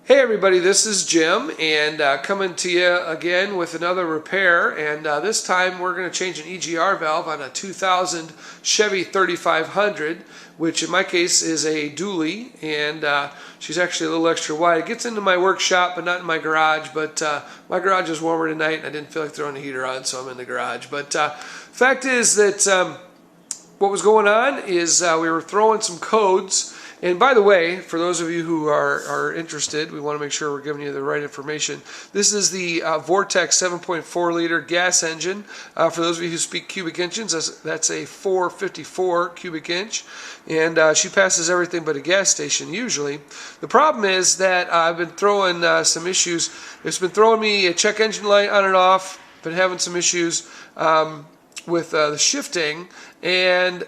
Hey everybody, this is Jim, and coming to you again with another repair, and this time we're going to change an EGR valve on a 2000 Chevy 3500, which in my case is a dually, and she's actually a little extra wide. It gets into my workshop but not in my garage, but my garage is warmer tonight and I didn't feel like throwing the heater on, so I'm in the garage. But fact is that what was going on is we were throwing some codes. And by the way, for those of you who are interested, we want to make sure we're giving you the right information. This is the Vortec 7.4 liter gas engine. For those of you who speak cubic inches, that's a 454 cubic inch. And she passes everything but a gas station usually. The problem is that I've been throwing some issues. It's been throwing me a check engine light on and off. Been having some issues with the shifting, and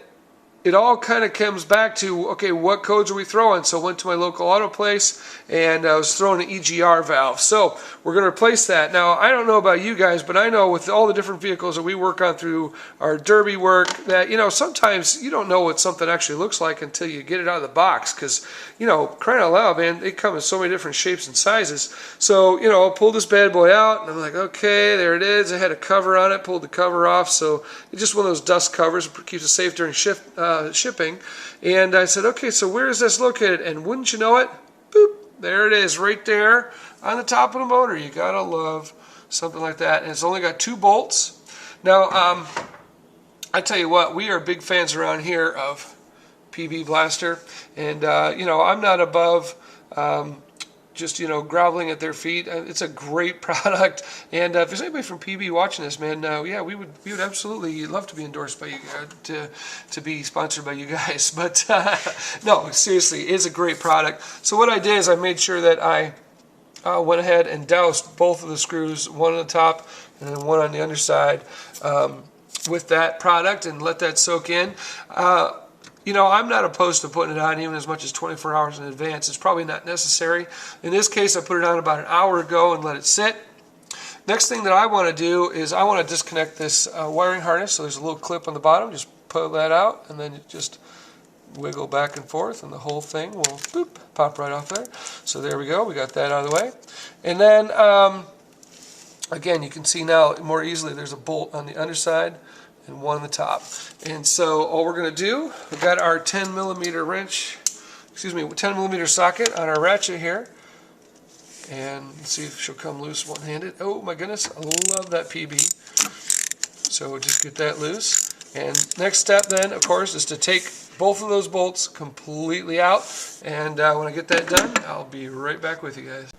it all kind of comes back to, okay, what codes are we throwing? So I went to my local auto place and I was throwing an EGR valve. So we're going to replace that. Now, I don't know about you guys, but I know with all the different vehicles that we work on through our derby work that, you know, sometimes you don't know what something actually looks like until you get it out of the box because, you know, crying out loud, man, they come in so many different shapes and sizes. So, you know, I pulled this bad boy out and I'm like, okay, there it is. I had a cover on it, pulled the cover off. So it's just one of those dust covers, keeps it safe during shipping. And I said, okay, so where is this located? And wouldn't you know it, boop, there it is right there on the top of the motor. You gotta love something like that. And it's only got 2 bolts. Now, I tell you what, we are big fans around here of PB Blaster, and you know, I'm not above just, you know, groveling at their feet. It's a great product, and if there's anybody from PB watching this, man, yeah, we would absolutely love to be endorsed by you, to be sponsored by you guys. But no, seriously, it is a great product. So what I did is I made sure that I went ahead and doused both of the screws, one on the top and then one on the underside, with that product and let that soak in. You know, I'm not opposed to putting it on even as much as 24 hours in advance. It's probably not necessary. In this case, I put it on about an hour ago and let it sit. Next thing that I want to do is I want to disconnect this wiring harness. So there's a little clip on the bottom. Just pull that out and then you just wiggle back and forth and the whole thing will boop, pop right off there. So there we go. We got that out of the way. And then, again, you can see now more easily there's a bolt on the underside and one on the top. And so all we're going to do, we've got our 10 millimeter wrench, 10 millimeter socket on our ratchet here. And let's see if she'll come loose one-handed. Oh my goodness, I love that PB. So we'll just get that loose. And next step then, of course, is to take both of those bolts completely out. And when I get that done, I'll be right back with you guys.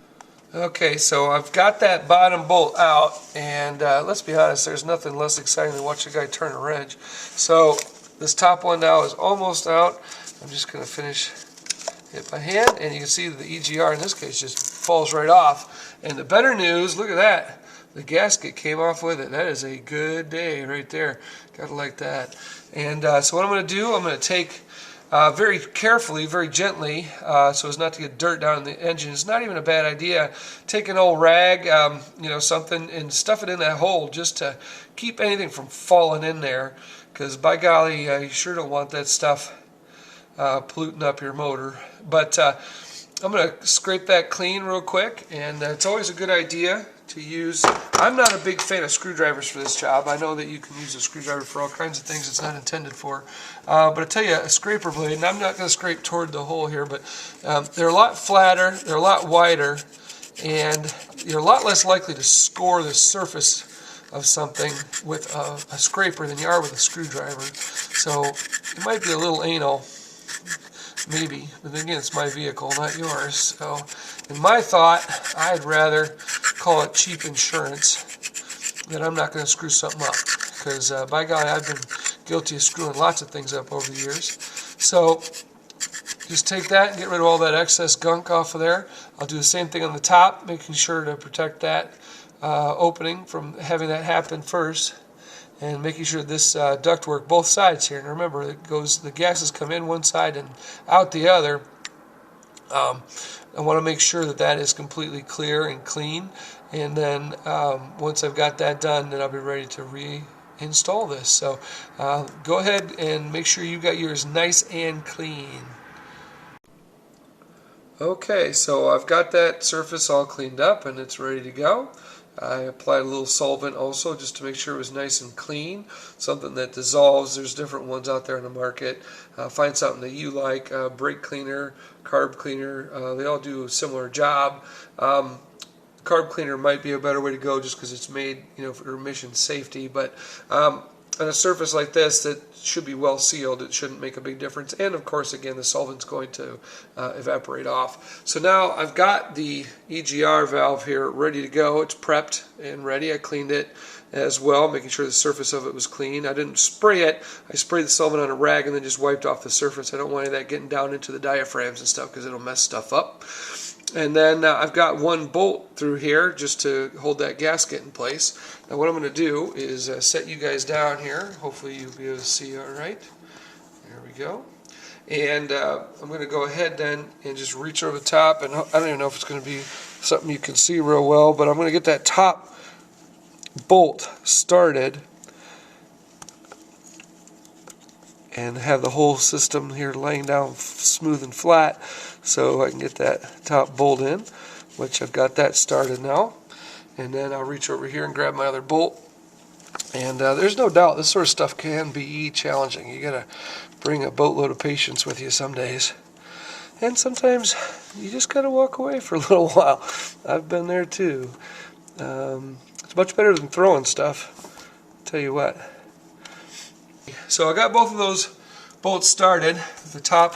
Okay, so I've got that bottom bolt out, and let's be honest, there's nothing less exciting than watch a guy turn a wrench. So this top one now is almost out. I'm just going to finish it by hand, and you can see that the EGR in this case just falls right off. And the better news, look at that, the gasket came off with it. That is a good day right there. Gotta like that. And so what I'm going to do, I'm going to take very carefully, very gently, so as not to get dirt down in the engine. It's not even a bad idea. Take an old rag, you know, something, and stuff it in that hole just to keep anything from falling in there. Because by golly, you sure don't want that stuff polluting up your motor. But I'm going to scrape that clean real quick, and it's always a good idea to use. I'm not a big fan of screwdrivers for this job. I know that you can use a screwdriver for all kinds of things it's not intended for. But I tell you, a scraper blade, and I'm not going to scrape toward the hole here, but they're a lot flatter, they're a lot wider, and you're a lot less likely to score the surface of something with a scraper than you are with a screwdriver. So it might be a little anal, maybe, but again, it's my vehicle, not yours. So in my thought, I'd rather call it cheap insurance that I'm not going to screw something up, because by God, I've been guilty of screwing lots of things up over the years. So just take that and get rid of all that excess gunk off of there. I'll do the same thing on the top, making sure to protect that opening from having that happen first, and making sure this ductwork, both sides here, and remember it goes, the gases come in one side and out the other. I want to make sure that that is completely clear and clean, and then once I've got that done, then I'll be ready to reinstall this. So go ahead and make sure you got yours nice and clean. Okay, so I've got that surface all cleaned up and it's ready to go. I applied a little solvent also just to make sure it was nice and clean, something that dissolves. There's different ones out there in the market. Find something that you like, brake cleaner, carb cleaner, they all do a similar job. Carb cleaner might be a better way to go just because it's made, for emission safety, but on a surface like this that should be well sealed, it shouldn't make a big difference. And of course, again, the solvent's going to evaporate off. So now I've got the EGR valve here ready to go. It's prepped and ready. I cleaned it as well, making sure the surface of it was clean. I didn't spray it. I sprayed the solvent on a rag and then just wiped off the surface. I don't want any of that getting down into the diaphragms and stuff because it'll mess stuff up. And then I've got one bolt through here just to hold that gasket in place. Now what I'm going to do is set you guys down here. Hopefully you'll be able to see all right. There we go. And I'm going to go ahead then and just reach over the top. And I don't even know if it's going to be something you can see real well, but I'm going to get that top bolt started and have the whole system here laying down smooth and flat so I can get that top bolt in, which I've got that started now. And then I'll reach over here and grab my other bolt. And there's no doubt this sort of stuff can be challenging. You gotta bring a boatload of patience with you some days. And sometimes you just gotta walk away for a little while. I've been there too. It's much better than throwing stuff, I'll tell you what. So I got both of those bolts started, the top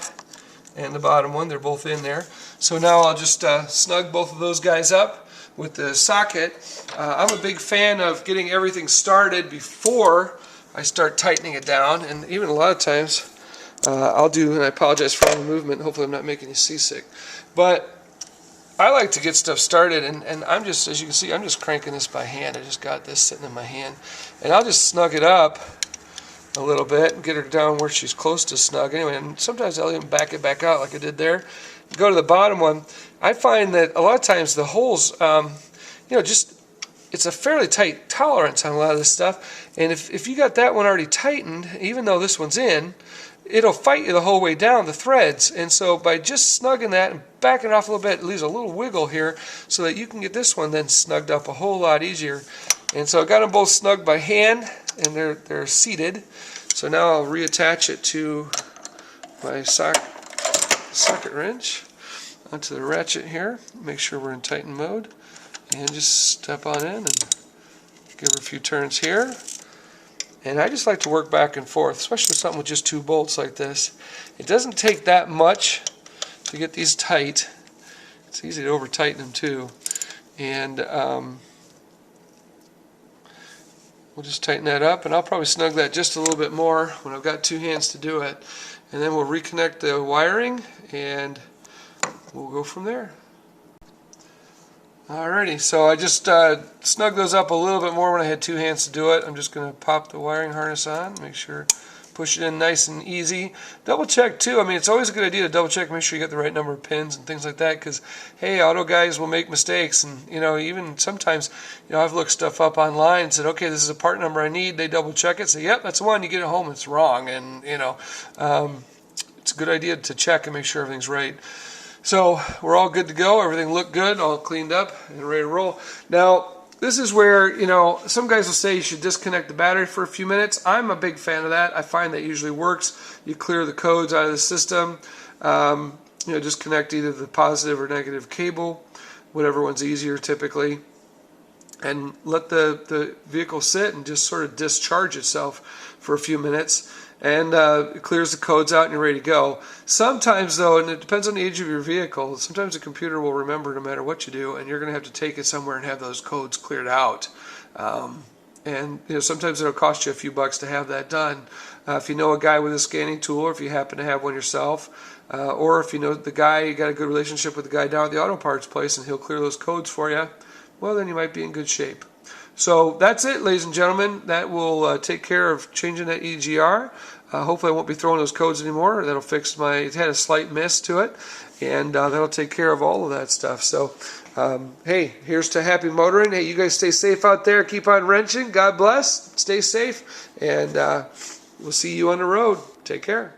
and the bottom one. They're both in there. So now I'll just snug both of those guys up with the socket. I'm a big fan of getting everything started before I start tightening it down, and even a lot of times I'll do, and I apologize for all the movement, hopefully I'm not making you seasick, but I like to get stuff started, and I'm just, as you can see, I'm just cranking this by hand. I just got this sitting in my hand, and I'll just snug it up a little bit and get her down where she's close to snug anyway. And sometimes I'll even back it back out like I did there. Go to the bottom one. I find that a lot of times the holes, just it's a fairly tight tolerance on a lot of this stuff. And if you got that one already tightened, even though this one's in, it'll fight you the whole way down the threads. And so by just snugging that and backing it off a little bit, it leaves a little wiggle here so that you can get this one then snugged up a whole lot easier. And so I got them both snugged by hand, and they're seated. So now I'll reattach it to my socket wrench onto the ratchet here. Make sure we're in tighten mode, and just step on in and give her a few turns here. And I just like to work back and forth, especially with something with just two bolts like this. It doesn't take that much to get these tight. It's easy to over tighten them too. And we'll just tighten that up, and I'll probably snug that just a little bit more when I've got two hands to do it. And then we'll reconnect the wiring, and we'll go from there. Alrighty, so I just snugged those up a little bit more when I had two hands to do it. I'm just going to pop the wiring harness on, make sure, push it in nice and easy. Double check too. I mean, it's always a good idea to double check, make sure you get the right number of pins and things like that, because hey, auto guys will make mistakes, and even sometimes I've looked stuff up online and said, okay, this is a part number I need. They double check it, say, yep, that's the one. You get it home, it's wrong, and it's a good idea to check and make sure everything's right. So we're all good to go. Everything looked good, all cleaned up and ready to roll. Now, this is where, some guys will say you should disconnect the battery for a few minutes. I'm a big fan of that. I find that usually works. You clear the codes out of the system. Just connect either the positive or negative cable, whatever one's easier typically, and let the vehicle sit and just sort of discharge itself for a few minutes. And it clears the codes out and you're ready to go. Sometimes though, and it depends on the age of your vehicle, sometimes the computer will remember no matter what you do, and you're going to have to take it somewhere and have those codes cleared out. And sometimes it'll cost you a few bucks to have that done. If you know a guy with a scanning tool, or if you happen to have one yourself, or if you know the guy, you got a good relationship with the guy down at the auto parts place and he'll clear those codes for you, well then you might be in good shape. So that's it, ladies and gentlemen. That will take care of changing that EGR. Hopefully I won't be throwing those codes anymore. That'll fix it had a slight miss to it, and that'll take care of all of that stuff. So hey, here's to happy motoring. Hey, you guys stay safe out there. Keep on wrenching. God bless. Stay safe, and we'll see you on the road. Take care.